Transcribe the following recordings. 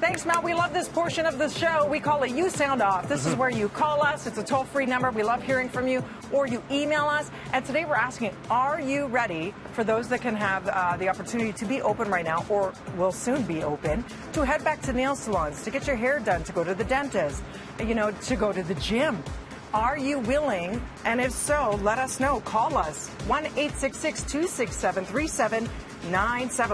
Thanks, Mel. We love this portion of the show. We call it You Sound Off. This is where you call us. It's a toll-free number. We love hearing from you, or you email us. And today we're asking, are you ready for those that can have the opportunity to be open right now, or will soon be open, to head back to nail salons, to get your hair done, to go to the dentist, to go to the gym? Are you willing? And if so, let us know. Call us. 1-866-267-3797.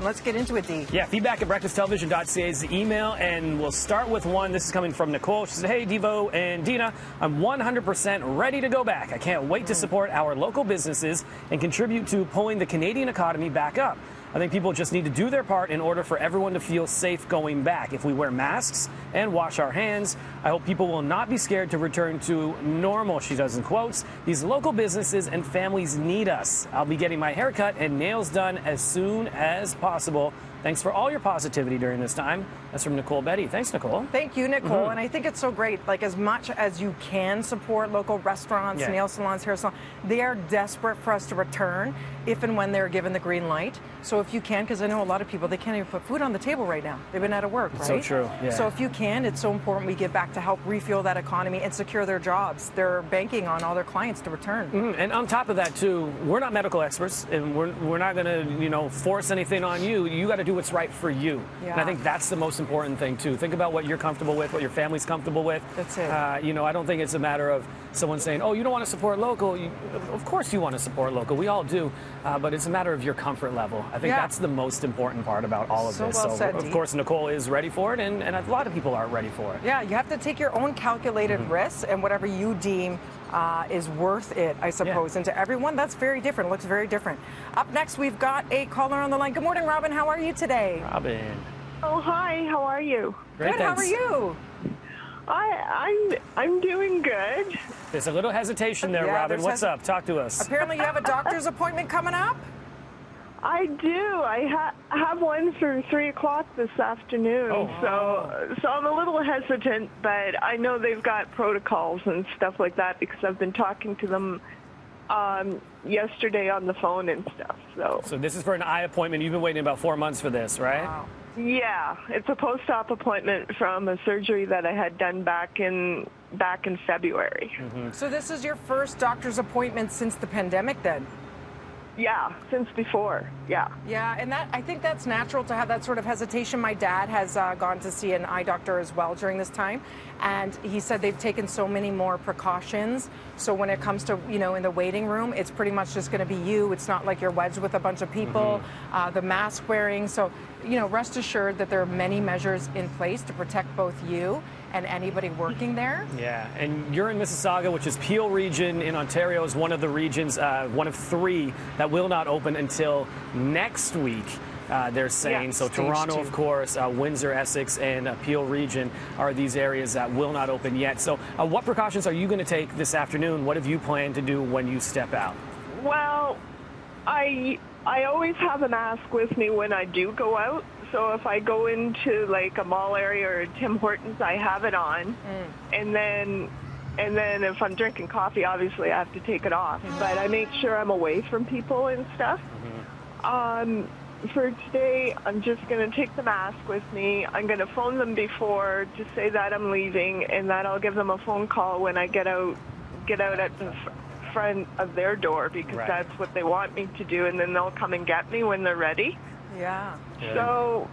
Let's get into it, Dee. Yeah, feedback at breakfasttelevision.ca is the email, and we'll start with one. This is coming from Nicole. She said, hey, Devo and Dina, I'm 100% ready to go back. I can't wait to support our local businesses and contribute to pulling the Canadian economy back up. I think people just need to do their part in order for everyone to feel safe going back. If we wear masks and wash our hands, I hope people will not be scared to return to normal, she does in quotes. These local businesses and families need us. I'll be getting my haircut and nails done as soon as possible. Thanks for all your positivity during this time. That's from Nicole Betty. Thanks, Nicole. Thank you, Nicole. And I think it's so great. Like, as much as you can support local restaurants, nail salons, hair salons, they are desperate for us to return if and when they're given the green light. So if you can, because I know a lot of people, they can't even put food on the table right now. They've been out of work, right? So true, yeah. So if you can, it's so important we get back to help refuel that economy and secure their jobs. They're banking on all their clients to return. And on top of that, too, we're not medical experts, and we're not going to, force anything on you. You got to do what's right for you. Yeah. And I think that's the most important thing, too. Think about what you're comfortable with, what your family's comfortable with. That's it. I don't think it's a matter of someone saying, oh, you don't want to support local. Of course you want to support local. We all do. But it's a matter of your comfort level. I think that's the most important part about all of this. Well said, of course, Nicole is ready for it, and a lot of people aren't ready for it. Yeah, you have to take your own calculated risks and whatever you deem is worth it, I suppose. Yeah. And to everyone, that's very different. Looks very different. Up next, we've got a caller on the line. Good morning, Robin. How are you today? Robin. Oh, hi. How are you? Great, good. Thanks. How are you? I'm doing good. There's a little hesitation there, Robin. What's up? Talk to us. Apparently, you have a doctor's appointment coming up? I do. I have one for 3 o'clock this afternoon. So I'm a little hesitant, but I know they've got protocols and stuff like that because I've been talking to them yesterday on the phone and stuff. So this is for an eye appointment. You've been waiting about 4 months for this, right? Wow. Yeah, it's a post-op appointment from a surgery that I had done back in February. So this is your first doctor's appointment since the pandemic, then? Yeah, since before, yeah. Yeah, and I think that's natural to have that sort of hesitation. My dad has gone to see an eye doctor as well during this time, and he said they've taken so many more precautions. So when it comes to, in the waiting room, it's pretty much just going to be you. It's not like you're wedged with a bunch of people, the mask wearing. So, rest assured that there are many measures in place to protect both you and anybody working there. Yeah, and you're in Mississauga, which is Peel region in Ontario, is one of the regions, one of 3 that will not open until next week. They're saying. So Toronto, of course, Windsor, Essex, and Peel region are these areas that will not open yet. So what precautions are you going to take this afternoon? What have you planned to do when you step out? Well, I always have a mask with me when I do go out. So if I go into like a mall area or Tim Hortons, I have it on. And then if I'm drinking coffee, obviously I have to take it off. But I make sure I'm away from people and stuff. For today, I'm just going to take the mask with me. I'm going to phone them before to say that I'm leaving, and that I'll give them a phone call when I get out at the front of their door, because that's what they want me to do, and then they'll come and get me when they're ready. Yeah. So,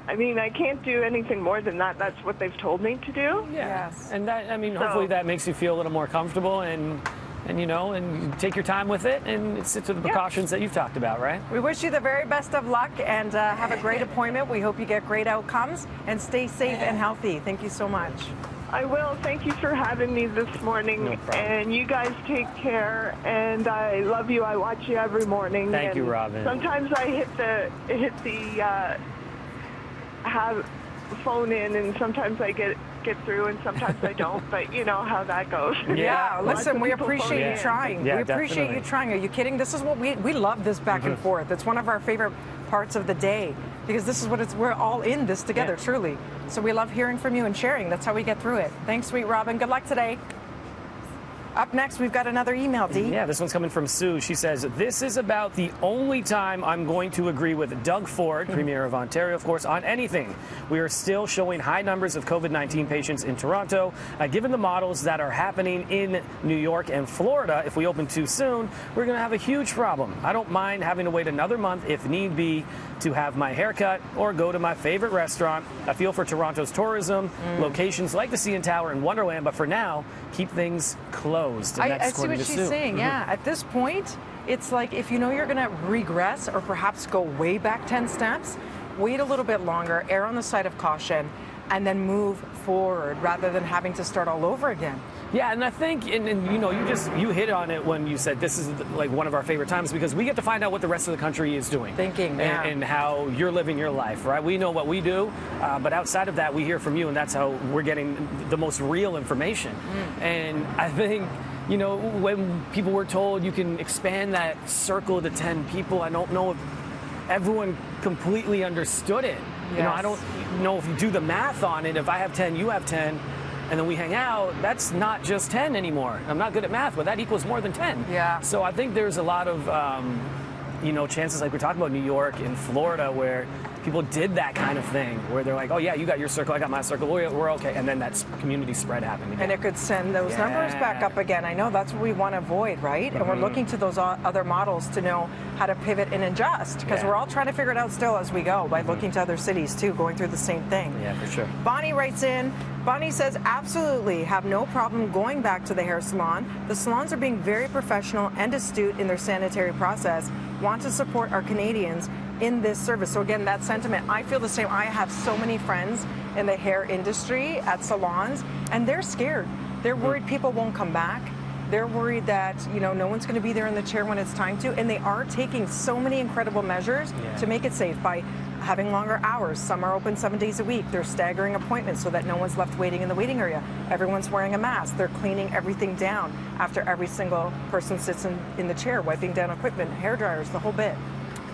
I mean, I can't do anything more than that. That's what they've told me to do. Yeah. Yes. And that, hopefully that makes you feel a little more comfortable and you take your time with it and stick to the precautions that you've talked about, right? We wish you the very best of luck and have a great appointment. We hope you get great outcomes and stay safe and healthy. Thank you so much. I will. Thank you for having me this morning. No problem. And you guys take care. And I love you. I watch you every morning. Thank you, Robin. Sometimes I hit the have phone in, and sometimes I get through, and sometimes I don't. But you know how that goes. Yeah. Listen, we appreciate you trying. Yeah, we appreciate you trying. Are you kidding? This is what we love this back and forth. It's one of our favorite parts of the day, because this is what we're all in this together, truly. So we love hearing from you and sharing. That's how we get through it. Thanks, sweet Robin. Good luck today. Up next, we've got another email, Dee. Yeah, this one's coming from Sue. She says, this is about the only time I'm going to agree with Doug Ford, Premier of Ontario, of course, on anything. We are still showing high numbers of COVID-19 patients in Toronto. Given the models that are happening in New York and Florida, if we open too soon, we're going to have a huge problem. I don't mind having to wait another month if need be to have my haircut or go to my favorite restaurant. I feel for Toronto's tourism, locations like the CN Tower and Wonderland, but for now, keep things closed. I see what she's saying. Yeah, at this point, it's like if you know you're going to regress or perhaps go way back 10 steps, wait a little bit longer, err on the side of caution, and then move forward rather than having to start all over again. Yeah, and I think, and you know, you hit on it when you said this is like one of our favorite times because we get to find out what the rest of the country is doing. And how you're living your life, right? We know what we do, but outside of that, we hear from you, and that's how we're getting the most real information. And I think, you know, when people were told you can expand that circle to 10 people, I don't know if everyone completely understood it. Yes. You know, I don't know if you do the math on it. If I have 10, you have 10. And then we hang out, that's not just 10 anymore. I'm not good at math, but that equals more than 10. Yeah. So I think there's a lot of, you know, chances like we're talking about New York and Florida where people did that kind of thing where they're like, oh, yeah, you got your circle, I got my circle, we're okay. And then that community spread happened again. And it could send those numbers back up again. I know that's what we want to avoid, right? And we're looking to those other models to know how to pivot and adjust because we're all trying to figure it out still as we go by looking to other cities too, going through the same thing. Yeah, for sure. Bonnie writes in, Bonnie says, absolutely have no problem going back to the hair salon. The salons are being very professional and astute in their sanitary process. Want to support our Canadians in this service. So again, that sentiment, I feel the same. I have so many friends in the hair industry at salons, and they're scared. They're worried people won't come back. They're worried that, you know, no one's going to be there in the chair when it's time to, and they are taking so many incredible measures to make it safe by having longer hours. Some are open 7 days a week. They're staggering appointments so that no one's left waiting in the waiting area. Everyone's wearing a mask. They're cleaning everything down after every single person sits in the chair, wiping down equipment, hair dryers, the whole bit.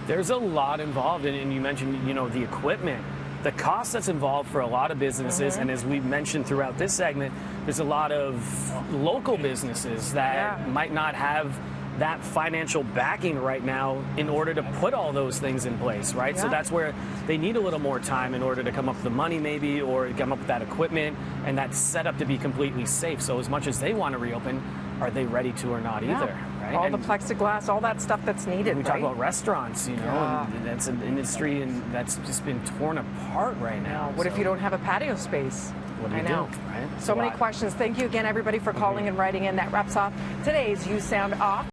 There's a lot involved, and you mentioned, you know, the equipment. The cost that's involved for a lot of businesses, and as we've mentioned throughout this segment, there's a lot of local businesses that might not have that financial backing right now in order to put all those things in place, right? So that's where they need a little more time in order to come up with the money maybe or come up with that equipment and that setup to be completely safe. So as much as they want to reopen, are they ready to or not either? Right? All the plexiglass, all that stuff that's needed, we talk about restaurants, you know, and that's an industry and that's just been torn apart right now. What if you don't have a patio space? What do you do, right? So many questions. Thank you again, everybody, for calling and writing in. That wraps off today's You Sound Off.